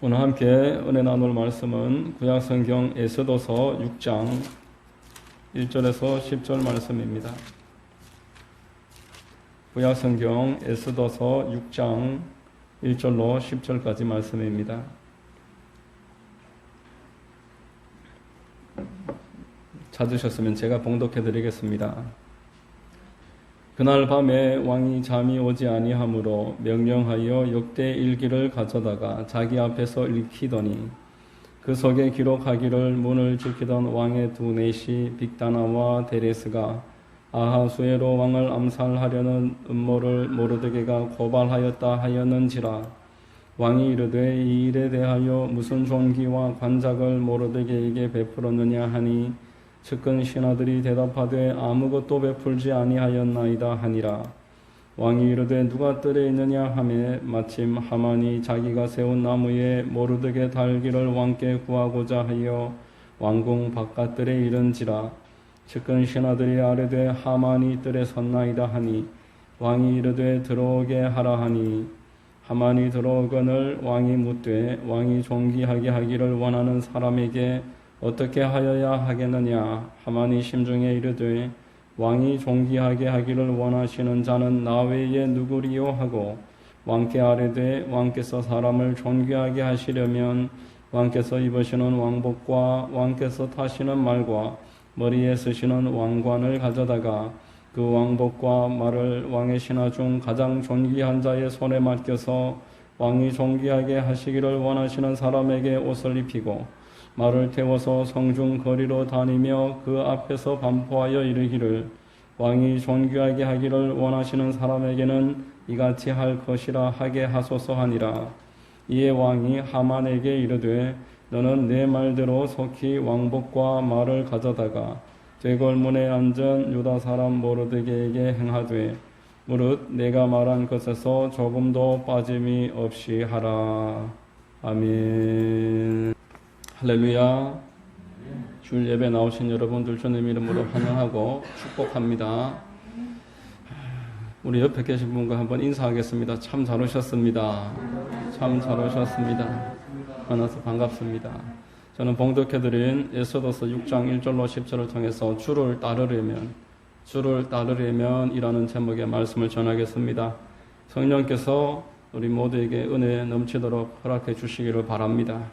오늘 함께 은혜 나눌 말씀은 구약성경 에스더서 6장 1절에서 10절 말씀입니다. 구약성경 에스더서 6장 1절로 10절까지 말씀입니다. 찾으셨으면 제가 봉독해 드리겠습니다. 그날 밤에 왕이 잠이 오지 아니하므로 명령하여 역대 일기를 가져다가 자기 앞에서 읽히더니 그 속에 기록하기를 문을 지키던 왕의 두 내시 빅다나와 데레스가 아하수에로 왕을 암살하려는 음모를 모르드게가 고발하였다 하였는지라. 왕이 이르되 이 일에 대하여 무슨 존귀와 관작을 모르드게에게 베풀었느냐 하니 측근 신하들이 대답하되 아무것도 베풀지 아니하였나이다 하니라. 왕이 이르되 누가 뜰에 있느냐 하매 마침 하만이 자기가 세운 나무에 모르드게 달기를 왕께 구하고자 하여 왕궁 바깥뜰에 이른지라. 측근 신하들이 아뢰되 하만이 뜰에 섰나이다 하니 왕이 이르되 들어오게 하라 하니 하만이 들어오거늘 왕이 묻되 왕이 존귀하게 하기를 원하는 사람에게 어떻게 하여야 하겠느냐. 하만이 심중에 이르되 왕이 존귀하게 하기를 원하시는 자는 나 외에 누구리요 하고 왕께 아뢰되 왕께서 사람을 존귀하게 하시려면 왕께서 입으시는 왕복과 왕께서 타시는 말과 머리에 쓰시는 왕관을 가져다가 그 왕복과 말을 왕의 신하 중 가장 존귀한 자의 손에 맡겨서 왕이 존귀하게 하시기를 원하시는 사람에게 옷을 입히고 말을 태워서 성중 거리로 다니며 그 앞에서 반포하여 이르기를 왕이 존귀하게 하기를 원하시는 사람에게는 이같이 할 것이라 하게 하소서 하니라. 이에 왕이 하만에게 이르되 너는 내 말대로 속히 왕복과 말을 가져다가 되걸문에 앉은 유다 사람 모르드게에게 행하되 무릇 내가 말한 것에서 조금도 빠짐이 없이 하라. 아멘. 할렐루야. 주일 예배 나오신 여러분들 주님 이름으로 환영하고 축복합니다. 우리 옆에 계신 분과 한번 인사하겠습니다. 참 잘 오셨습니다. 참 잘 오셨습니다. 만나서 반갑습니다. 저는 봉독해드린 에스더서 6장 1절로 10절을 통해서 주를 따르려면 이라는 제목의 말씀을 전하겠습니다. 성령께서 우리 모두에게 은혜 넘치도록 허락해 주시기를 바랍니다.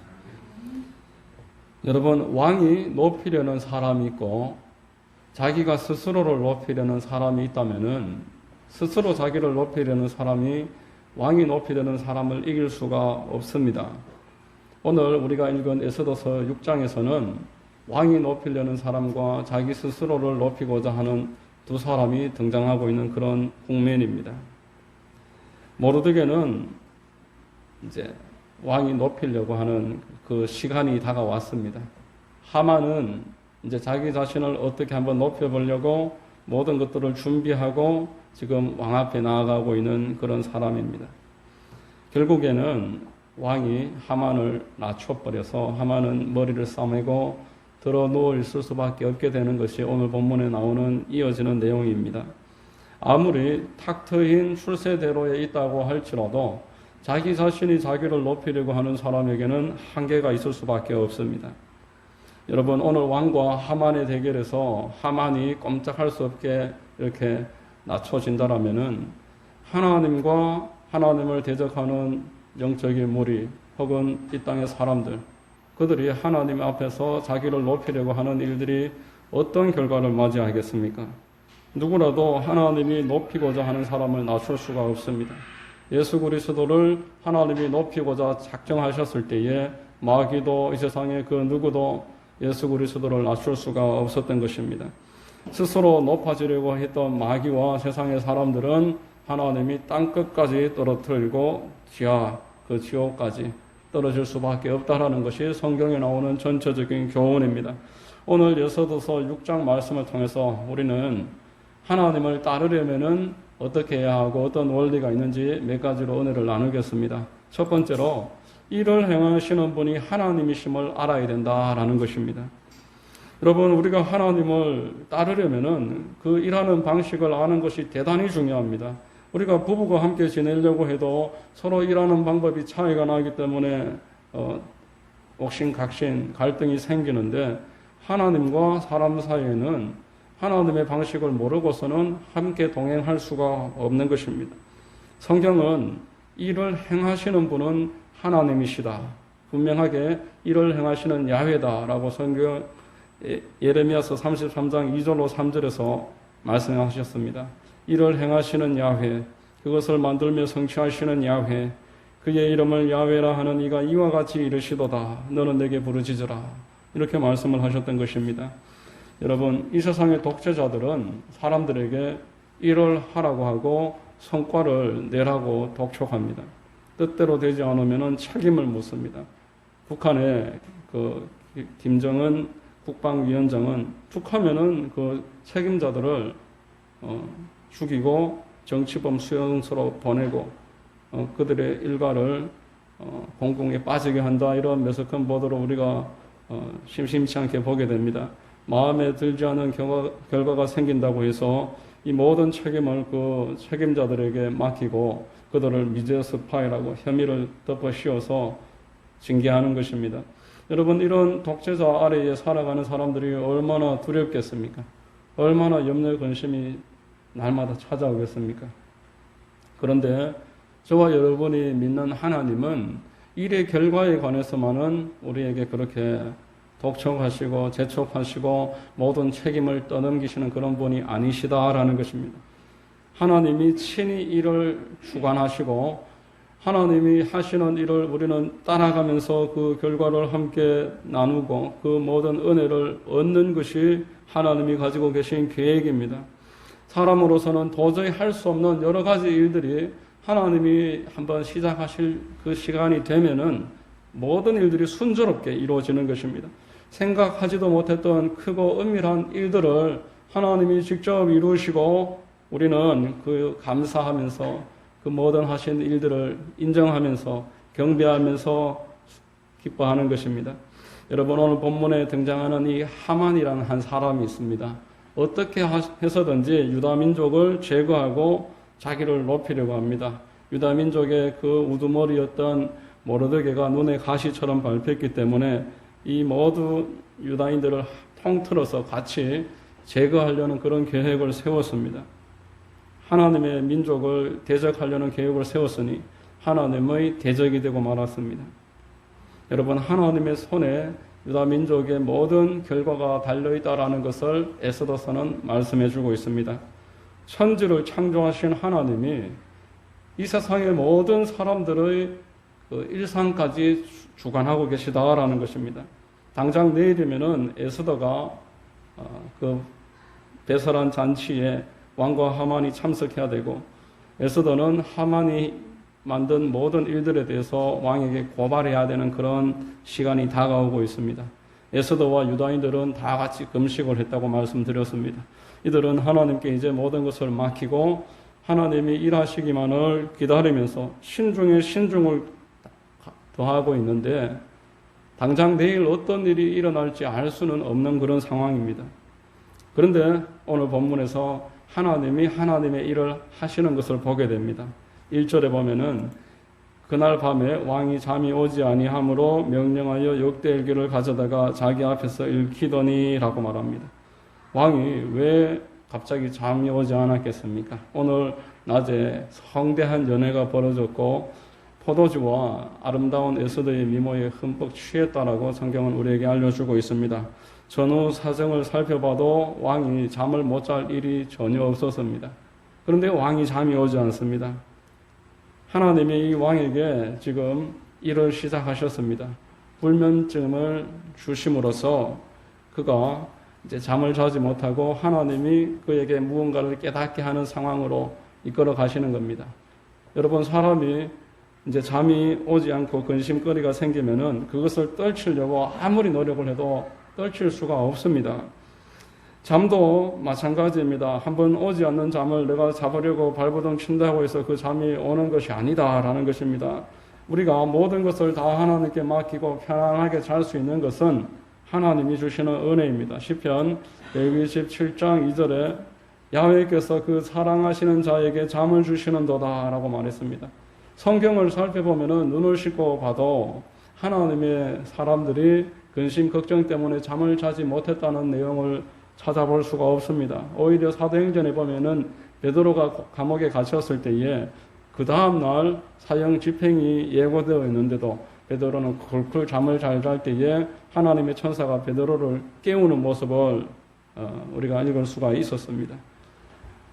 여러분, 왕이 높이려는 사람이 있고 자기가 스스로를 높이려는 사람이 있다면은 스스로 자기를 높이려는 사람이 왕이 높이려는 사람을 이길 수가 없습니다. 오늘 우리가 읽은 에스더서 6장에서는 왕이 높이려는 사람과 자기 스스로를 높이고자 하는 두 사람이 등장하고 있는 그런 국면입니다. 모르드게는 이제 왕이 높이려고 하는 그 시간이 다가왔습니다. 하만은 이제 자기 자신을 어떻게 한번 높여보려고 모든 것들을 준비하고 지금 왕 앞에 나아가고 있는 그런 사람입니다. 결국에는 왕이 하만을 낮춰버려서 하만은 머리를 싸매고 들어 누워 있을 수밖에 없게 되는 것이 오늘 본문에 나오는 이어지는 내용입니다. 아무리 탁 트인 출세대로에 있다고 할지라도 자기 자신이 자기를 높이려고 하는 사람에게는 한계가 있을 수밖에 없습니다. 여러분, 오늘 왕과 하만의 대결에서 하만이 꼼짝할 수 없게 이렇게 낮춰진다라면은 하나님과 하나님을 대적하는 영적인 무리 혹은 이 땅의 사람들, 그들이 하나님 앞에서 자기를 높이려고 하는 일들이 어떤 결과를 맞이하겠습니까? 누구라도 하나님이 높이고자 하는 사람을 낮출 수가 없습니다. 예수 그리스도를 하나님이 높이고자 작정하셨을 때에 마귀도 이 세상에 그 누구도 예수 그리스도를 낮출 수가 없었던 것입니다. 스스로 높아지려고 했던 마귀와 세상의 사람들은 하나님이 땅끝까지 떨어뜨리고 그 지옥까지 떨어질 수밖에 없다라는 것이 성경에 나오는 전체적인 교훈입니다. 오늘 에스더서 6장 말씀을 통해서 우리는 하나님을 따르려면은 어떻게 해야 하고 어떤 원리가 있는지 몇 가지로 은혜를 나누겠습니다. 첫 번째로 일을 행하시는 분이 하나님이심을 알아야 된다라는 것입니다. 여러분, 우리가 하나님을 따르려면은 그 일하는 방식을 아는 것이 대단히 중요합니다. 우리가 부부가 함께 지내려고 해도 서로 일하는 방법이 차이가 나기 때문에 옥신각신 갈등이 생기는데 하나님과 사람 사이에는 하나님의 방식을 모르고서는 함께 동행할 수가 없는 것입니다. 성경은 이를 행하시는 분은 하나님이시다. 분명하게 이를 행하시는 야훼다라고 성경 예레미야서 33장 2절로 3절에서 말씀하셨습니다. 이를 행하시는 야훼, 그것을 만들며 성취하시는 야훼, 그의 이름을 야훼라 하는 이가 이와 같이 이르시도다. 너는 내게 부르짖으라. 이렇게 말씀을 하셨던 것입니다. 여러분, 이 세상의 독재자들은 사람들에게 일을 하라고 하고 성과를 내라고 독촉합니다. 뜻대로 되지 않으면 책임을 묻습니다. 북한의 김정은 국방위원장은 툭하면은 그 책임자들을 죽이고 정치범 수용소로 보내고 그들의 일가를 공공에 빠지게 한다, 이런 매석한 보도를 우리가 심심치 않게 보게 됩니다. 마음에 들지 않은 결과가 생긴다고 해서 이 모든 책임을 그 책임자들에게 맡기고 그들을 미제 스파이라고 혐의를 덮어 씌워서 징계하는 것입니다. 여러분, 이런 독재자 아래에 살아가는 사람들이 얼마나 두렵겠습니까? 얼마나 염려 근심이 날마다 찾아오겠습니까? 그런데 저와 여러분이 믿는 하나님은 일의 결과에 관해서만은 우리에게 그렇게 독촉하시고 재촉하시고 모든 책임을 떠넘기시는 그런 분이 아니시다라는 것입니다. 하나님이 친히 일을 주관하시고 하나님이 하시는 일을 우리는 따라가면서 그 결과를 함께 나누고 그 모든 은혜를 얻는 것이 하나님이 가지고 계신 계획입니다. 사람으로서는 도저히 할 수 없는 여러 가지 일들이 하나님이 한번 시작하실 그 시간이 되면은 모든 일들이 순조롭게 이루어지는 것입니다. 생각하지도 못했던 크고 은밀한 일들을 하나님이 직접 이루시고 우리는 그 감사하면서 그 모든 하신 일들을 인정하면서 경배하면서 기뻐하는 것입니다. 여러분, 오늘 본문에 등장하는 이 하만이라는 한 사람이 있습니다. 어떻게 해서든지 유다 민족을 제거하고 자기를 높이려고 합니다. 유다 민족의 그 우두머리였던 모르드게가 눈에 가시처럼 밟혔기 때문에 이 모두 유다인들을 통틀어서 같이 제거하려는 그런 계획을 세웠습니다. 하나님의 민족을 대적하려는 계획을 세웠으니 하나님의 대적이 되고 말았습니다. 여러분, 하나님의 손에 유다 민족의 모든 결과가 달려있다라는 것을 에스더서는 말씀해주고 있습니다. 천지를 창조하신 하나님이 이 세상의 모든 사람들의 그 일상까지 주관하고 계시다라는 것입니다. 당장 내일이면은 에스더가 그 배설한 잔치에 왕과 하만이 참석해야 되고, 에스더는 하만이 만든 모든 일들에 대해서 왕에게 고발해야 되는 그런 시간이 다가오고 있습니다. 에스더와 유다인들은 다 같이 금식을 했다고 말씀드렸습니다. 이들은 하나님께 이제 모든 것을 맡기고 하나님이 일하시기만을 기다리면서 신중에 신중을 더하고 있는데, 당장 내일 어떤 일이 일어날지 알 수는 없는 그런 상황입니다. 그런데 오늘 본문에서 하나님이 하나님의 일을 하시는 것을 보게 됩니다. 1절에 보면은 그날 밤에 왕이 잠이 오지 아니하므로 명령하여 역대일기를 가져다가 자기 앞에서 읽히더니 라고 말합니다. 왕이 왜 갑자기 잠이 오지 않았겠습니까? 오늘 낮에 성대한 연회가 벌어졌고 포도주와 아름다운 에스더의 미모에 흠뻑 취했다라고 성경은 우리에게 알려주고 있습니다. 전후 사정을 살펴봐도 왕이 잠을 못 잘 일이 전혀 없었습니다. 그런데 왕이 잠이 오지 않습니다. 하나님이 이 왕에게 지금 일을 시작하셨습니다. 불면증을 주심으로써 그가 이제 잠을 자지 못하고 하나님이 그에게 무언가를 깨닫게 하는 상황으로 이끌어 가시는 겁니다. 여러분, 사람이 이제 잠이 오지 않고 근심거리가 생기면은 그것을 떨치려고 아무리 노력을 해도 떨칠 수가 없습니다. 잠도 마찬가지입니다. 한번 오지 않는 잠을 내가 잡으려고 발버둥 친다고 해서 그 잠이 오는 것이 아니다라는 것입니다. 우리가 모든 것을 다 하나님께 맡기고 편안하게 잘 수 있는 것은 하나님이 주시는 은혜입니다. 시편 127장 2절에 야훼께서 그 사랑하시는 자에게 잠을 주시는도다 라고 말했습니다. 성경을 살펴보면은 눈을 씻고 봐도 하나님의 사람들이 근심 걱정 때문에 잠을 자지 못했다는 내용을 찾아볼 수가 없습니다. 오히려 사도행전에 보면은 베드로가 감옥에 갇혔을 때에 그 다음날 사형 집행이 예고되어 있는데도 베드로는 쿨쿨 잠을 잘 잘 때에 하나님의 천사가 베드로를 깨우는 모습을 우리가 읽을 수가 있었습니다.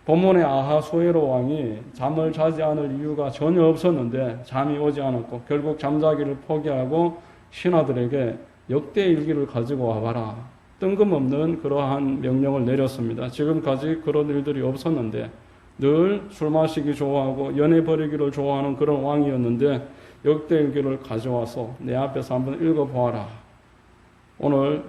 본문의 아하수에로 왕이 잠을 자지 않을 이유가 전혀 없었는데 잠이 오지 않았고 결국 잠자기를 포기하고 신하들에게 역대 일기를 가지고 와봐라. 뜬금없는 그러한 명령을 내렸습니다. 지금까지 그런 일들이 없었는데 늘 술 마시기 좋아하고 연애 벌이기를 좋아하는 그런 왕이었는데 역대 일기를 가져와서 내 앞에서 한번 읽어보아라. 오늘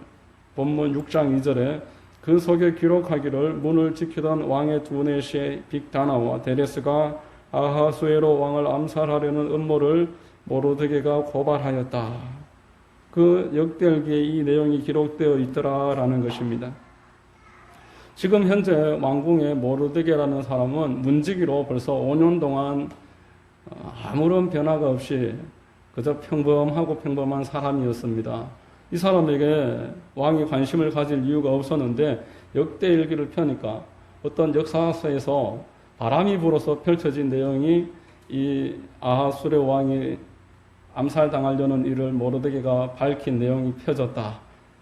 본문 6장 2절에 그 속에 기록하기를 문을 지키던 왕의 두네시의 빅다나와 데레스가 아하수에로 왕을 암살하려는 음모를 모르드게가 고발하였다. 그 역대일기에 이 내용이 기록되어 있더라라는 것입니다. 지금 현재 왕궁의 모르드게라는 사람은 문지기로 벌써 5년 동안 아무런 변화가 없이 그저 평범하고 평범한 사람이었습니다. 이 사람에게 왕이 관심을 가질 이유가 없었는데 역대일기를 펴니까 어떤 역사서에서 바람이 불어서 펼쳐진 내용이 이 아하수레 왕이 암살당하려는 일을 모르드게가 밝힌 내용이 펴졌다.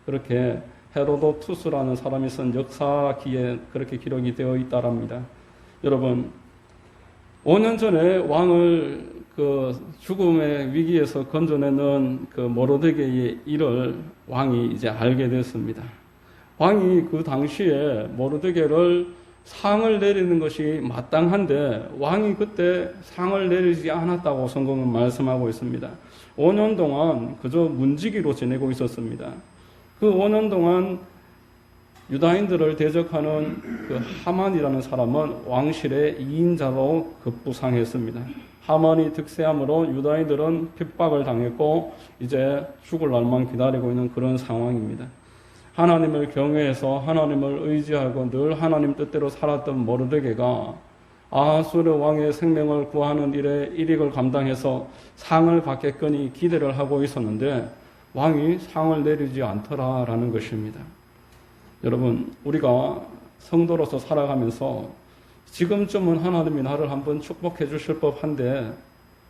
그렇게 헤로도투스라는 사람이 쓴 역사기에 그렇게 기록이 되어 있다랍니다. 여러분, 5년 전에 왕을 그 죽음의 위기에서 건져내는 그 모르드게의 일을 왕이 이제 알게 됐습니다. 왕이 그 당시에 모르드게를 상을 내리는 것이 마땅한데 왕이 그때 상을 내리지 않았다고 성경은 말씀하고 있습니다. 5년 동안 그저 문지기로 지내고 있었습니다. 그 5년 동안 유다인들을 대적하는 그 하만이라는 사람은 왕실의 2인자로 급부상했습니다. 하만이 득세함으로 유다인들은 핍박을 당했고 이제 죽을 날만 기다리고 있는 그런 상황입니다. 하나님을 경외해서 하나님을 의지하고 늘 하나님 뜻대로 살았던 모르드게가 아하수르 왕의 생명을 구하는 일에 일익을 감당해서 상을 받겠거니 기대를 하고 있었는데 왕이 상을 내리지 않더라라는 것입니다. 여러분, 우리가 성도로서 살아가면서 지금쯤은 하나님이 나를 한번 축복해 주실 법한데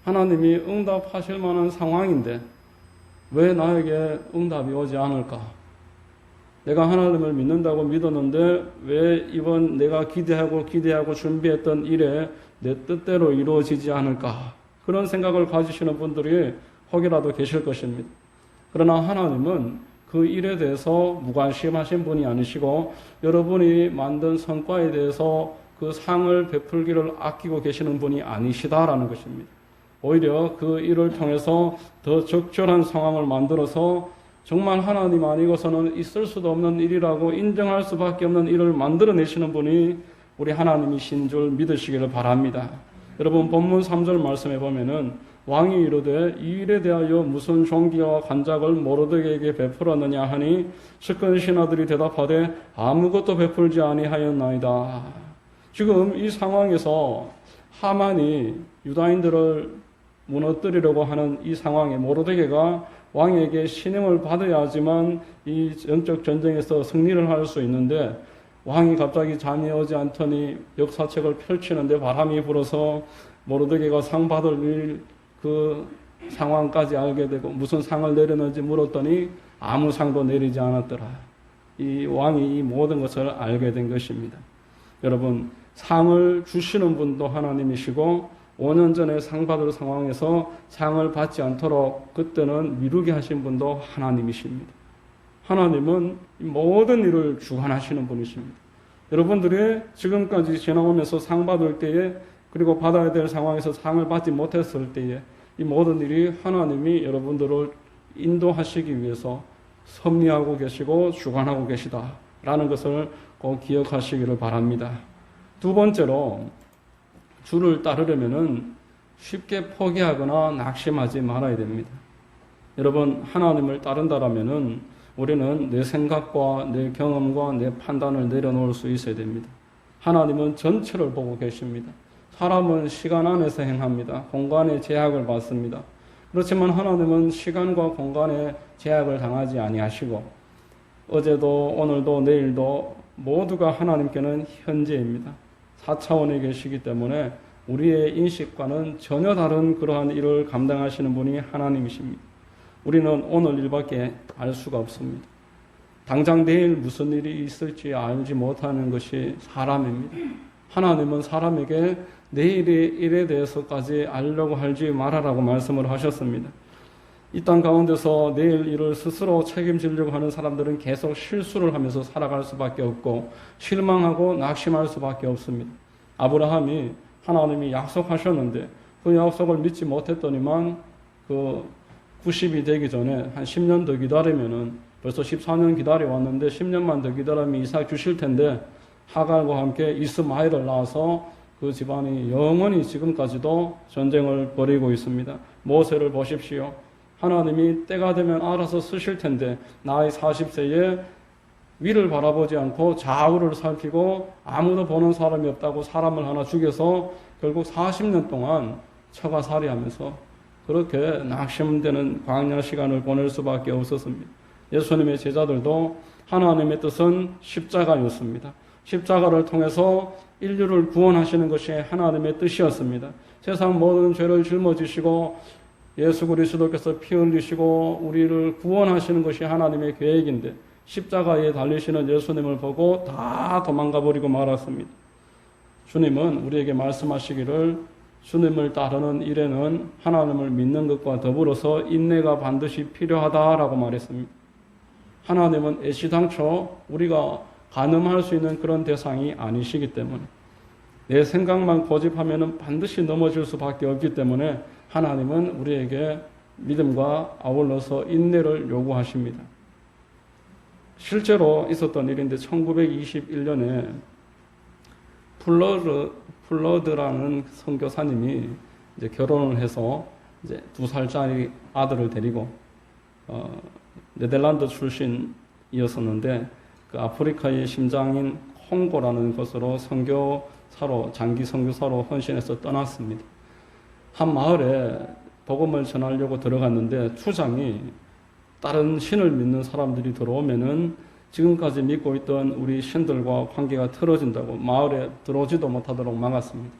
하나님이 응답하실 만한 상황인데 왜 나에게 응답이 오지 않을까? 내가 하나님을 믿는다고 믿었는데 왜 이번 내가 기대하고 준비했던 일에 내 뜻대로 이루어지지 않을까? 그런 생각을 가지시는 분들이 혹이라도 계실 것입니다. 그러나 하나님은 그 일에 대해서 무관심하신 분이 아니시고 여러분이 만든 성과에 대해서 그 상을 베풀기를 아끼고 계시는 분이 아니시다라는 것입니다. 오히려 그 일을 통해서 더 적절한 상황을 만들어서 정말 하나님 아니고서는 있을 수도 없는 일이라고 인정할 수밖에 없는 일을 만들어내시는 분이 우리 하나님이신 줄 믿으시기를 바랍니다. 여러분 본문 3절 말씀에 보면은 왕이 이르되 이 일에 대하여 무슨 존귀와 간작을 모르드게에게 베풀었느냐 하니 측근 신하들이 대답하되 아무것도 베풀지 아니하였나이다. 지금 이 상황에서 하만이 유다인들을 무너뜨리려고 하는 이 상황에 모르드게가 왕에게 신임을 받아야지만 이 영적 전쟁에서 승리를 할 수 있는데 왕이 갑자기 잠이 오지 않더니 역사책을 펼치는데 바람이 불어서 모르드게가 상 받을 그 상황까지 알게 되고 무슨 상을 내렸는지 물었더니 아무 상도 내리지 않았더라. 이 왕이 이 모든 것을 알게 된 것입니다. 여러분, 상을 주시는 분도 하나님이시고 5년 전에 상 받을 상황에서 상을 받지 않도록 그때는 미루게 하신 분도 하나님이십니다. 하나님은 모든 일을 주관하시는 분이십니다. 여러분들이 지금까지 지나오면서 상 받을 때에 그리고 받아야 될 상황에서 상을 받지 못했을 때에 이 모든 일이 하나님이 여러분들을 인도하시기 위해서 섭리하고 계시고 주관하고 계시다라는 것을 꼭 기억하시기를 바랍니다. 두 번째로 주를 따르려면은 쉽게 포기하거나 낙심하지 말아야 됩니다. 여러분, 하나님을 따른다라면은 우리는 내 생각과 내 경험과 내 판단을 내려놓을 수 있어야 됩니다. 하나님은 전체를 보고 계십니다. 사람은 시간 안에서 행합니다. 공간의 제약을 받습니다. 그렇지만 하나님은 시간과 공간에 제약을 당하지 아니하시고 어제도 오늘도 내일도 모두가 하나님께는 현재입니다. 4차원에 계시기 때문에 우리의 인식과는 전혀 다른 그러한 일을 감당하시는 분이 하나님이십니다. 우리는 오늘 일밖에 알 수가 없습니다. 당장 내일 무슨 일이 있을지 알지 못하는 것이 사람입니다. 하나님은 사람에게 내일의 일에 대해서까지 알려고 하지 말아라고 말씀을 하셨습니다. 이 땅 가운데서 내일 일을 스스로 책임지려고 하는 사람들은 계속 실수를 하면서 살아갈 수밖에 없고 실망하고 낙심할 수밖에 없습니다. 아브라함이 하나님이 약속하셨는데 그 약속을 믿지 못했더니만 그 90이 되기 전에 한 10년 더 기다리면은 벌써 14년 기다려왔는데 10년만 더 기다리면 이삭 주실 텐데 하갈과 함께 이스마엘을 낳아서 그 집안이 영원히 지금까지도 전쟁을 벌이고 있습니다. 모세를 보십시오. 하나님이 때가 되면 알아서 쓰실 텐데 나이 40세에 위를 바라보지 않고 좌우를 살피고 아무도 보는 사람이 없다고 사람을 하나 죽여서 결국 40년 동안 처가살이하면서 그렇게 낙심되는 광야 시간을 보낼 수밖에 없었습니다. 예수님의 제자들도 하나님의 뜻은 십자가였습니다. 십자가를 통해서 인류를 구원하시는 것이 하나님의 뜻이었습니다. 세상 모든 죄를 짊어지시고 예수 그리스도께서 피 흘리시고 우리를 구원하시는 것이 하나님의 계획인데 십자가에 달리시는 예수님을 보고 다 도망가 버리고 말았습니다. 주님은 우리에게 말씀하시기를 주님을 따르는 일에는 하나님을 믿는 것과 더불어서 인내가 반드시 필요하다라고 말했습니다. 하나님은 애시당초 우리가 가늠할 수 있는 그런 대상이 아니시기 때문에 내 생각만 고집하면 반드시 넘어질 수밖에 없기 때문에 하나님은 우리에게 믿음과 아울러서 인내를 요구하십니다. 실제로 있었던 일인데 1921년에 플러드라는 선교사님이 이제 결혼을 해서 이제 2살짜리 아들을 데리고 네덜란드 출신이었었는데 그 아프리카의 심장인 콩고라는 곳으로 선교사로 장기 선교사로 헌신해서 떠났습니다. 한 마을에 복음을 전하려고 들어갔는데 추장이 다른 신을 믿는 사람들이 들어오면은 지금까지 믿고 있던 우리 신들과 관계가 틀어진다고 마을에 들어오지도 못하도록 막았습니다.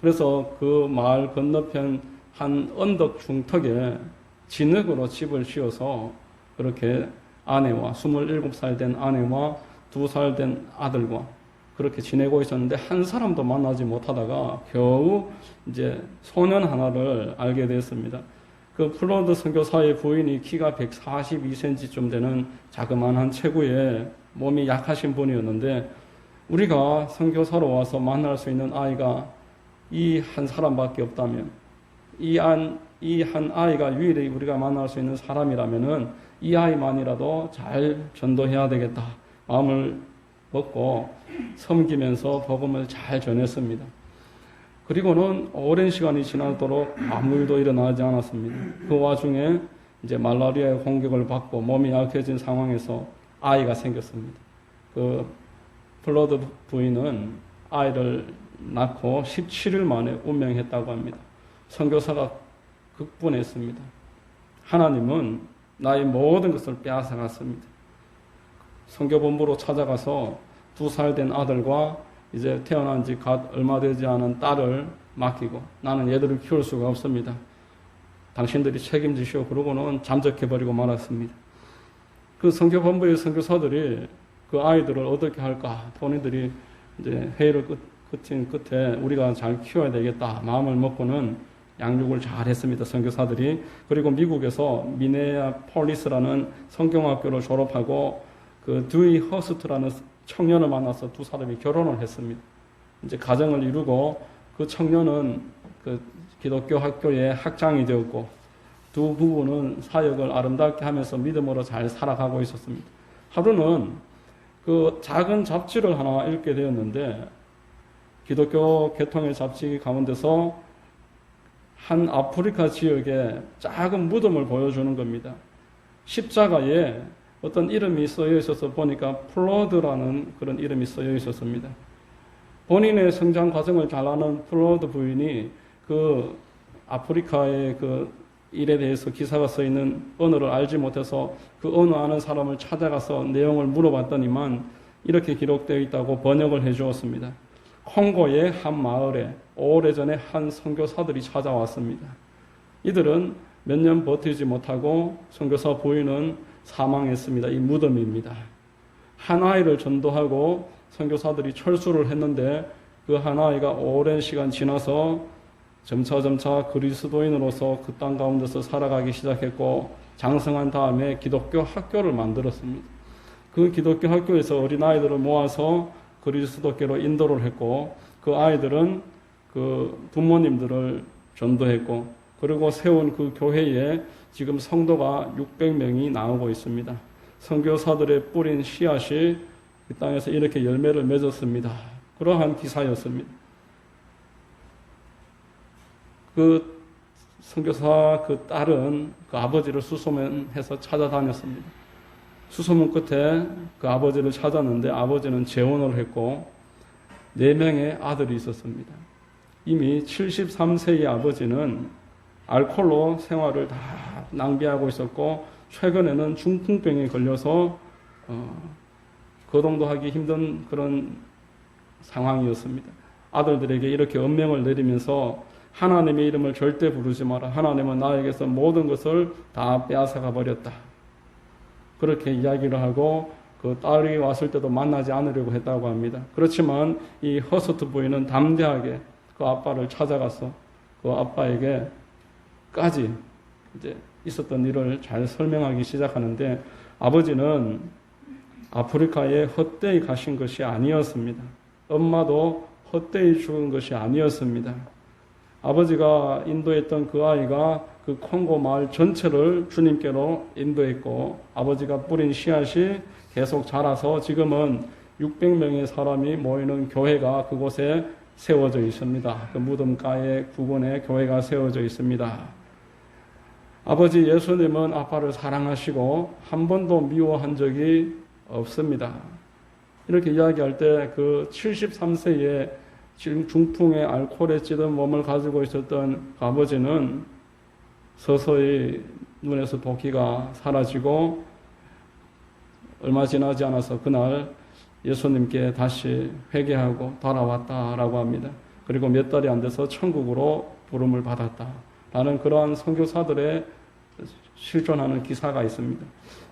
그래서 그 마을 건너편 한 언덕 중턱에 진흙으로 집을 지어서 그렇게 아내와 27살 된 아내와 2살 된 아들과 그렇게 지내고 있었는데 한 사람도 만나지 못하다가 겨우 이제 소년 하나를 알게 됐습니다. 그 플로드 선교사의 부인이 키가 142cm쯤 되는 자그마한 체구에 몸이 약하신 분이었는데 우리가 선교사로 와서 만날 수 있는 아이가 이 한 사람밖에 없다면 이 한 아이가 유일히 우리가 만날 수 있는 사람이라면은 이 아이만이라도 잘 전도해야 되겠다 마음을 먹고 섬기면서 복음을 잘 전했습니다. 그리고는 오랜 시간이 지나도록 아무 일도 일어나지 않았습니다. 그 와중에 이제 말라리아의 공격을 받고 몸이 약해진 상황에서 아이가 생겼습니다. 그 플러드 부인은 아이를 낳고 17일 만에 운명했다고 합니다. 선교사가 극분했습니다. 하나님은 나의 모든 것을 빼앗아갔습니다. 선교본부로 찾아가서 2살 된 아들과 이제 태어난 지 얼마 되지 않은 딸을 맡기고 나는 얘들을 키울 수가 없습니다. 당신들이 책임지시오. 그러고는 잠적해버리고 말았습니다. 그 선교본부의 선교사들이 그 아이들을 어떻게 할까 본인들이 이제 회의를 거친 끝에 우리가 잘 키워야 되겠다 마음을 먹고는 양육을 잘 했습니다. 선교사들이. 그리고 미국에서 미네아폴리스라는 성경학교를 졸업하고 그 듀이 허스트라는 청년을 만나서 두 사람이 결혼을 했습니다. 이제 가정을 이루고 그 청년은 그 기독교 학교의 학장이 되었고 두 부부는 사역을 아름답게 하면서 믿음으로 잘 살아가고 있었습니다. 하루는 그 작은 잡지를 하나 읽게 되었는데 기독교 계통의 잡지 가운데서 한 아프리카 지역의 작은 무덤을 보여주는 겁니다. 십자가에 어떤 이름이 쓰여 있어서 보니까 플로드라는 그런 이름이 쓰여 있었습니다. 본인의 성장 과정을 잘 아는 플로드 부인이 그 아프리카의 그 일에 대해서 기사가 써 있는 언어를 알지 못해서 그 언어 아는 사람을 찾아가서 내용을 물어봤더니만 이렇게 기록되어 있다고 번역을 해 주었습니다. 콩고의 한 마을에 오래전에 한 선교사들이 찾아왔습니다. 이들은 몇 년 버티지 못하고 선교사 부인은 사망했습니다. 이 무덤입니다. 한 아이를 전도하고 선교사들이 철수를 했는데 그 한 아이가 오랜 시간 지나서 점차 그리스도인으로서 그 땅 가운데서 살아가기 시작했고 장성한 다음에 기독교 학교를 만들었습니다. 그 기독교 학교에서 어린아이들을 모아서 그리스도교로 인도를 했고 그 아이들은 그 부모님들을 전도했고 그리고 세운 그 교회에 지금 성도가 600명이 나오고 있습니다. 선교사들의 뿌린 씨앗이 이 땅에서 이렇게 열매를 맺었습니다. 그러한 기사였습니다. 그 선교사 그 딸은 그 아버지를 수소문해서 찾아다녔습니다. 수소문 끝에 그 아버지를 찾았는데 아버지는 재혼을 했고 4명의 아들이 있었습니다. 이미 73세의 아버지는 알코올로 생활을 다 낭비하고 있었고 최근에는 중풍병에 걸려서 거동도 하기 힘든 그런 상황이었습니다. 아들들에게 이렇게 엄명을 내리면서 하나님의 이름을 절대 부르지 마라. 하나님은 나에게서 모든 것을 다 빼앗아가 버렸다. 그렇게 이야기를 하고 그 딸이 왔을 때도 만나지 않으려고 했다고 합니다. 그렇지만 이 허스트 부인은 담대하게 그 아빠를 찾아가서 그 아빠에게까지 이제 있었던 일을 잘 설명하기 시작하는데 아버지는 아프리카에 헛되이 가신 것이 아니었습니다. 엄마도 헛되이 죽은 것이 아니었습니다. 아버지가 인도했던 그 아이가 그 콩고 마을 전체를 주님께로 인도했고 아버지가 뿌린 씨앗이 계속 자라서 지금은 600명의 사람이 모이는 교회가 그곳에 세워져 있습니다. 그 무덤가의 부근에 교회가 세워져 있습니다. 아버지 예수님은 아빠를 사랑하시고 한 번도 미워한 적이 없습니다. 이렇게 이야기할 때 그 73세의 지금 중풍의 알코올에 찌든 몸을 가지고 있었던 그 아버지는 서서히 눈에서 도끼가 사라지고 얼마 지나지 않아서 그날 예수님께 다시 회개하고 돌아왔다라고 합니다. 그리고 몇 달이 안 돼서 천국으로 부름을 받았다라는 그러한 선교사들의 실존하는 기사가 있습니다.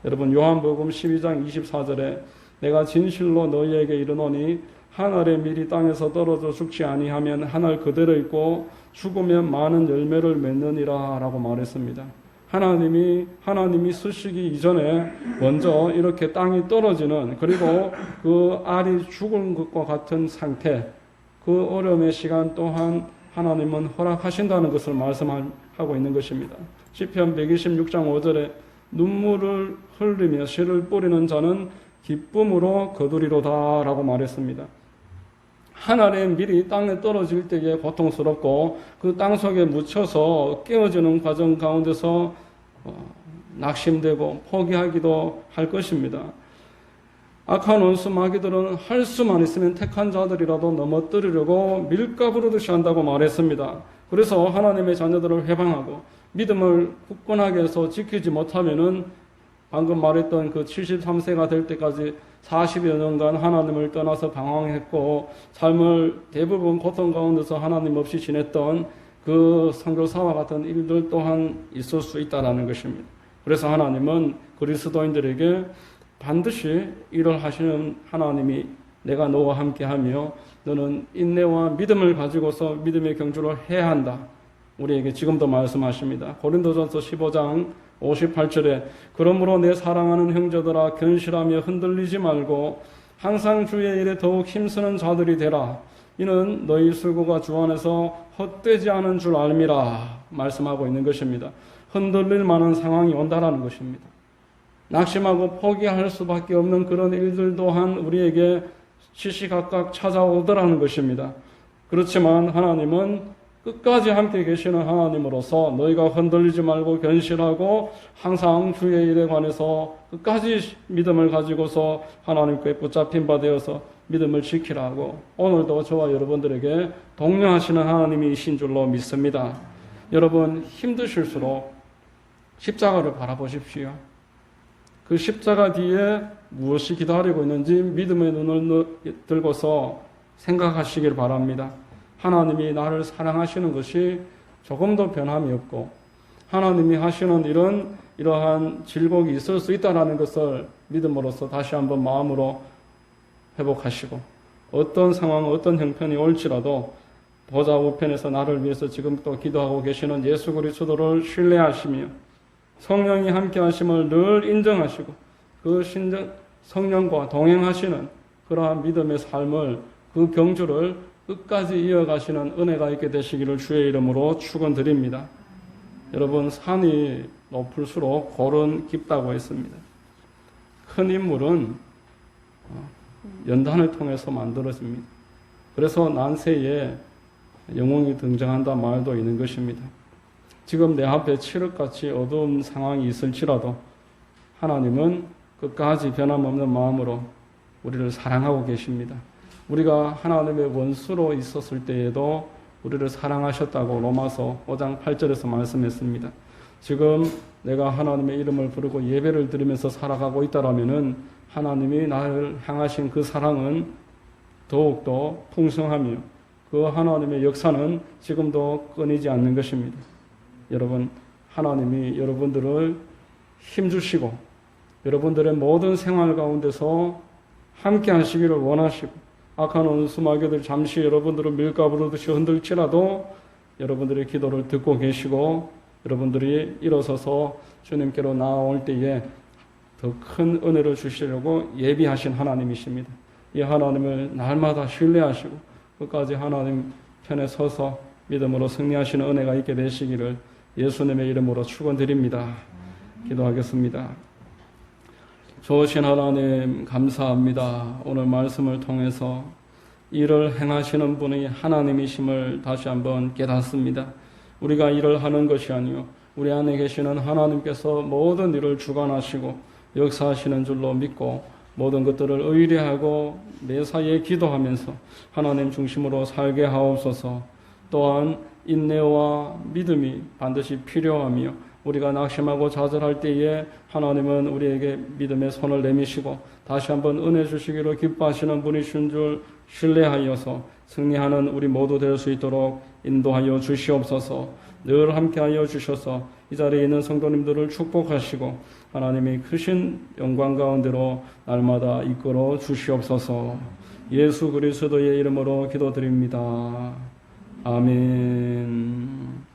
여러분 요한복음 12장 24절에 내가 진실로 너희에게 이르노니 한 알의 밀이 땅에서 떨어져 죽지 아니하면 한 알 그대로 있고 죽으면 많은 열매를 맺느니라 라고 말했습니다. 하나님이 쓰시기 이전에 먼저 이렇게 땅이 떨어지는 그리고 그 알이 죽은 것과 같은 상태 그 어려움의 시간 또한 하나님은 허락하신다는 것을 말씀하고 있는 것입니다. 시편 126장 5절에 눈물을 흘리며 씨를 뿌리는 자는 기쁨으로 거두리로다 라고 말했습니다. 한 알의 밀이 땅에 떨어질 때에 고통스럽고 그 땅 속에 묻혀서 깨어지는 과정 가운데서 낙심되고 포기하기도 할 것입니다. 악한 원수 마귀들은 할 수만 있으면 택한 자들이라도 넘어뜨리려고 밀가부르듯이 한다고 말했습니다. 그래서 하나님의 자녀들을 회방하고 믿음을 굳건하게 해서 지키지 못하면은 방금 말했던 그 73세가 될 때까지 40여 년간 하나님을 떠나서 방황했고 삶을 대부분 고통 가운데서 하나님 없이 지냈던 그 선교사와 같은 일들 또한 있을 수 있다는 것입니다. 그래서 하나님은 그리스도인들에게 반드시 일을 하시는 하나님이 내가 너와 함께하며 너는 인내와 믿음을 가지고서 믿음의 경주를 해야 한다. 우리에게 지금도 말씀하십니다. 고린도전서 15장 58절에 그러므로 내 사랑하는 형제들아 견실하며 흔들리지 말고 항상 주의 일에 더욱 힘쓰는 자들이 되라. 이는 너희 수고가 주 안에서 헛되지 않은 줄 알미라 말씀하고 있는 것입니다. 흔들릴 만한 상황이 온다라는 것입니다. 낙심하고 포기할 수밖에 없는 그런 일들 또한 우리에게 시시각각 찾아오더라는 것입니다. 그렇지만 하나님은 끝까지 함께 계시는 하나님으로서 너희가 흔들리지 말고 견실하고 항상 주의 일에 관해서 끝까지 믿음을 가지고서 하나님께 붙잡힌 바 되어서 믿음을 지키라고 오늘도 저와 여러분들에게 독려하시는 하나님이신 줄로 믿습니다. 여러분 힘드실수록 십자가를 바라보십시오. 그 십자가 뒤에 무엇이 기다리고 있는지 믿음의 눈을 들고서 생각하시길 바랍니다. 하나님이 나를 사랑하시는 것이 조금도 변함이 없고 하나님이 하시는 이러한 질곡이 있을 수 있다는 것을 믿음으로써 다시 한번 마음으로 회복하시고 어떤 상황, 어떤 형편이 올지라도 보좌 우편에서 나를 위해서 지금 또 기도하고 계시는 예수 그리스도를 신뢰하시며 성령이 함께 하심을 늘 인정하시고 그 성령과 동행하시는 그러한 믿음의 삶을 그 경주를 끝까지 이어가시는 은혜가 있게 되시기를 주의 이름으로 축원드립니다. 여러분, 산이 높을수록 골은 깊다고 했습니다. 큰 인물은 연단을 통해서 만들어집니다. 그래서 난세에 영웅이 등장한다 말도 있는 것입니다. 지금 내 앞에 칠흑같이 어두운 상황이 있을지라도 하나님은 끝까지 변함없는 마음으로 우리를 사랑하고 계십니다. 우리가 하나님의 원수로 있었을 때에도 우리를 사랑하셨다고 로마서 5장 8절에서 말씀했습니다. 지금 내가 하나님의 이름을 부르고 예배를 드리면서 살아가고 있다라면은 하나님이 나를 향하신 그 사랑은 더욱더 풍성하며 그 하나님의 역사는 지금도 끊이지 않는 것입니다. 여러분, 하나님이 여러분들을 힘주시고 여러분들의 모든 생활 가운데서 함께 하시기를 원하시고 악한 원수마귀들 잠시 여러분들을 밀가부르듯이 흔들지라도 여러분들의 기도를 듣고 계시고 여러분들이 일어서서 주님께로 나아올 때에 더 큰 은혜를 주시려고 예비하신 하나님이십니다. 이 하나님을 날마다 신뢰하시고 끝까지 하나님 편에 서서 믿음으로 승리하시는 은혜가 있게 되시기를 예수님의 이름으로 축원드립니다. 기도하겠습니다. 좋으신 하나님 감사합니다. 오늘 말씀을 통해서 일을 행하시는 분이 하나님이심을 다시 한번 깨닫습니다. 우리가 일을 하는 것이 아니요 우리 안에 계시는 하나님께서 모든 일을 주관하시고 역사하시는 줄로 믿고 모든 것들을 의뢰하고 매사에 기도하면서 하나님 중심으로 살게 하옵소서. 또한 인내와 믿음이 반드시 필요하며 우리가 낙심하고 좌절할 때에 하나님은 우리에게 믿음의 손을 내미시고 다시 한번 은혜 주시기로 기뻐하시는 분이신 줄 신뢰하여서 승리하는 우리 모두 될 수 있도록 인도하여 주시옵소서. 늘 함께하여 주셔서 이 자리에 있는 성도님들을 축복하시고 하나님이 크신 영광 가운데로 날마다 이끌어 주시옵소서. 예수 그리스도의 이름으로 기도드립니다. 아멘.